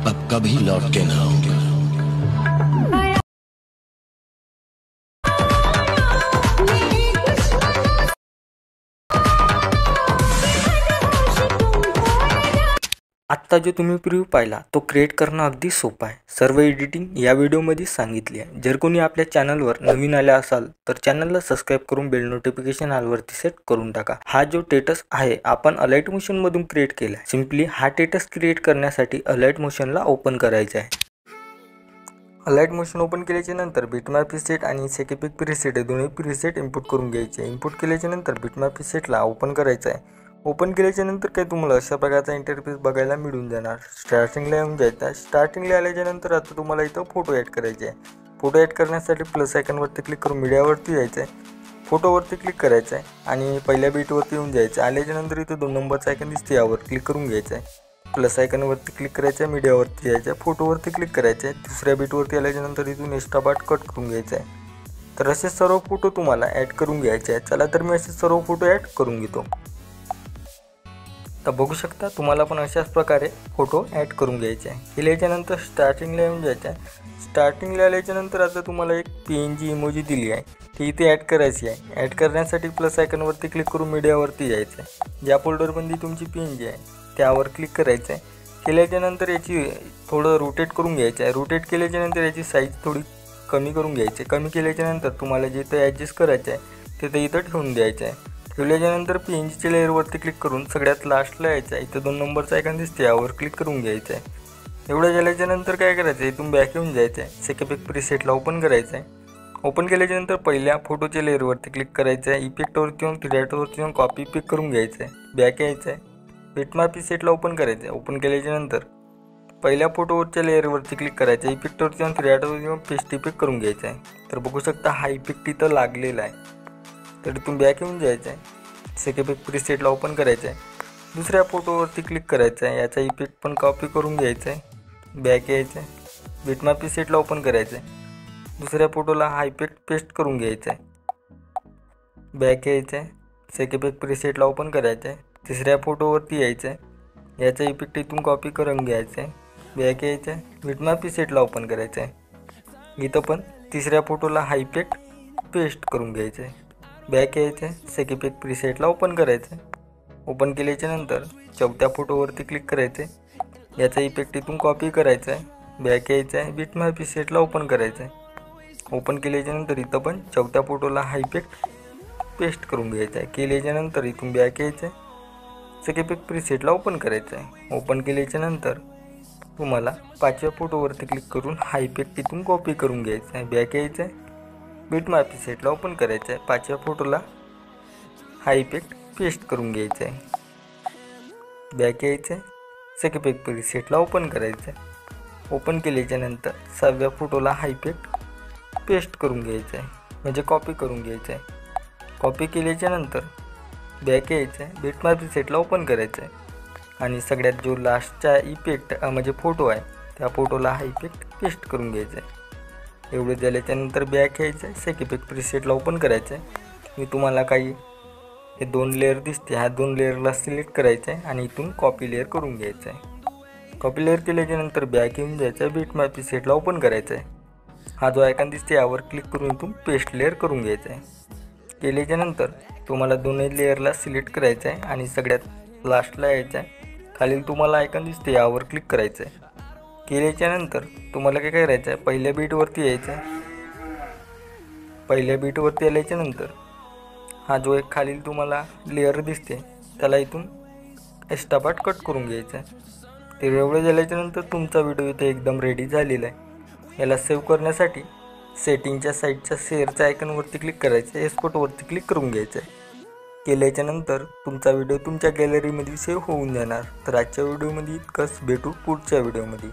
अब कभी लौट के ना आऊंगा। आत्ता जो तुम्ही प्रिव्ह्यू पाहिला तो क्रिएट करणं अगदी सोपं आहे। सर्व एडिटिंग या व्हिडिओमध्ये सांगितली आहे। जर कोणी आपल्या चॅनलवर नवीन आले असाल तर चॅनलला सबस्क्राइब करून बेल नोटिफिकेशन ऑलवरती सेट करून टाका। हा जो टेटस आहे आपण अलाइट मोशन मधून क्रिएट केला आहे। सिंपली हा टेटस क्रिएट करण्यासाठी अलाइट मोशनला ओपन करायचं आहे। अलाइट मोशन ओपन केल्याच्या नंतर बिटमॅप प्रीसेट आणि सेकेपिक प्रीसेट हे दोन्ही प्रीसेट इनपुट करून घ्यायचे। इनपुट केल्याच्या नंतर बिटमॅप प्रीसेटला ओपन करायचं आहे। ओपन केल्याच्या नंतर काय तुम्हाला अशा प्रकारचा इंटरफेस बघायला मिळून जाणार। स्टार्टिंगला येऊन जायचं। स्टार्टिंगला आल्याच्या नंतर आता तुम्हाला इथं फोटो ॲड करायचे आहे। फोटो ॲड करण्यासाठी प्लस आयकॉनवरती क्लिक करून मीडियावरती जायचं आहे। फोटोवरती क्लिक करायचं आहे आणि पहिल्या बीटवरती येऊन जायचं। आल्याच्या नंतर इथं 2 नंबरचा आयकॉन दिसते यावर क्लिक करून घ्यायचं आहे। प्लस आयकॉनवरती क्लिक करायचं आहे, मीडियावरती जायचं आहे, फोटोवरती क्लिक करायचं आहे। दुसऱ्या बीटवरती आल्याच्या नंतर इथून एक्स्ट्रा पार्ट कट करून घ्यायचा आहे। तर असे सर्व फोटो तुम्हाला ॲड करून घ्यायचे आहेत। चला तर मी असे सर्व फोटो ॲड करून घेतो। तर बघू शकता तुम्हाला पण अशाच प्रकारे फोटो ॲड करून घ्यायचे आहे। केल्याच्या नंतर स्टार्टिंगला येऊन जायचं आहे। स्टार्टिंगला आल्याच्या नंतर आता तुम्हाला एक PNG इमोजी दिली आहे ती इथे ॲड करायची आहे। ॲड करण्यासाठी प्लस आयकॉनवरती क्लिक करून मीडियावरती जायचं आहे। ज्या फोल्डरमध्ये तुमची PNG आहे त्यावर क्लिक करायचं आहे। केल्याच्या नंतर याची थोडं रोटेट करून घ्यायचं आहे। रोटेट केल्याच्या नंतर याची साईज थोडी कमी करून घ्यायची आहे। कमी केल्याच्या नंतर तुम्हाला जिथं ॲडजस्ट करायचं आहे तिथं इथं ठेवून द्यायचं आहे। ठेवल्याच्या नंतर PNGच्या लेअरवरती क्लिक करून सगळ्यात लास्टला यायचं आहे। इथं 2 नंबरचा आयकॉन दिसते यावर क्लिक करून घ्यायचं आहे। एवढं झाल्याच्या नंतर काय करायचं आहे, इथून बॅक येऊन जायचं आहे। सेकेपिक प्रीसेटला ओपन करायचं आहे। ओपन केल्याच्या नंतर पहिल्या फोटोच्या लेअरवरती क्लिक करायचं आहे। इफेक्टवरती येऊन क्रिएटवरती येऊन कॉपी पिक करून घ्यायचं आहे। बॅक यायचं आहे। बिटमॅप प्रीसेटला ओपन करायचं आहे। ओपन केल्याच्या नंतर पहिल्या फोटोवरच्या लेअरवरती क्लिक करायचं आहे। इफेक्टवरती येऊन क्रिएटवरती येऊन पेस्ट इफेक्ट करून घ्यायचं आहे। तर बघू शकता हा इफेक्ट इथं लागलेला आहे। तर इथून बॅक येऊन जायचं आहे। सेकेपिक प्रीसेटला ओपन करायचं आहे। दुसऱ्या फोटोवरती क्लिक करायचं आहे। याचा इफेक्ट पण कॉपी करून घ्यायचा आहे। बॅक यायचं आहे। बिटमॅप प्रीसेटला ओपन करायचं आहे। दुसऱ्या फोटोला हा इफेक्ट पेस्ट करून घ्यायचा आहे। बॅक यायचं आहे। सेकेपिक प्रीसेटला ओपन करायचं आहे। तिसऱ्या फोटोवरती यायचं आहे। याचा इफेक्ट इथून कॉपी करून घ्यायचा आहे। बॅक यायचं आहे। बिटमॅप प्रीसेटला ओपन करायचं आहे। इथं पण तिसऱ्या फोटोला हा इफेक्ट पेस्ट करून घ्यायचा आहे। बॅक यायचं आहे। सेकेपिक प्रीसेटला ओपन करायचं आहे। ओपन केल्याच्या नंतर चौथ्या फोटोवरती क्लिक करायचं आहे। याचा इफेक्ट इथून कॉपी करायचा आहे। बॅक यायचं आहे। बिटमॅप प्रीसेटला ओपन करायचं आहे। ओपन केल्याच्या नंतर इथं पण चौथ्या फोटोला हा इफेक्ट पेस्ट करून घ्यायचा आहे। केल्याच्या नंतर इथून बॅक यायचं आहे। सेकेपिक प्रीसेटला ओपन करायचं आहे। ओपन केल्याच्या नंतर तुम्हाला 5व्या फोटोवरती क्लिक करून हा इफेक्ट इथून कॉपी करून घ्यायचा आहे। बॅक यायचं आहे। बिटमॅप प्रीसेटला ओपन करायचं आहे। 5व्या फोटोला हा इफेक्ट पेस्ट करून घ्यायचा आहे। बॅक यायचं आहे। सेकेपिक प्रीसेटला ओपन करायचं आहे। ओपन केल्याच्या नंतर 6व्या फोटोला हा इफेक्ट पेस्ट करून घ्यायचा आहे, म्हणजे कॉपी करून घ्यायचा आहे। कॉपी केल्याच्या नंतर बॅक यायचं आहे। बिटमॅप प्रीसेटला ओपन करायचं आहे आणि सगळ्यात जो लास्टचा इफेक्ट म्हणजे फोटो आहे त्या फोटोला हा इफेक्ट पेस्ट करून घ्यायचा आहे। एवढं झाल्याच्या नंतर बॅक यायचं आहे। सेकेपिक प्रीसेटला ओपन करायचं आहे। मी तुम्हाला काही हे 2 लेअर दिसते, ह्या 2 लेअरला सिलेक्ट करायचं आहे आणि इथून कॉपी लेअर करून घ्यायचं आहे। कॉपी लेअर केल्याच्या नंतर बॅक येऊन जायचं आहे। बिटमॅप प्रीसेटला ओपन करायचं आहे। हा जो आयकॉन दिसते यावर क्लिक करून इथून पेस्ट लेअर करून घ्यायचं आहे। केल्याच्या नंतर तुम्हाला दोन्ही लेअरला सिलेक्ट करायचं आहे आणि सगळ्यात लास्टला यायचं आहे। खाली तुम्हाला आयकॉन दिसते यावर क्लिक करायचं आहे। केल्याच्या नंतर तुम्हाला काय करायचं आहे, पहिल्या बीटवरती यायचं आहे। पहिल्या बीटवरती आल्याच्या नंतर हा जो एक खाली तुम्हाला लेअर दिसते त्याला इथून एक्स्ट्रा पार्ट कट करून घ्यायचा आहे। ते एवढं झाल्याच्या नंतर तुमचा व्हिडिओ इथे एकदम रेडी झालेला आहे। याला सेव्ह करण्यासाठी सेटिंगच्या साईडच्या शेअरच्या आयकॉनवरती क्लिक करायचं आहे। एक्सपोर्टवरती क्लिक करून घ्यायचं आहे। केल्याच्या नंतर तुमचा व्हिडिओ तुमच्या गॅलरीमध्ये सेव्ह होऊन जाणार। तर आजच्या व्हिडिओमध्ये इतकंच, भेटू पुढच्या व्हिडिओमध्ये।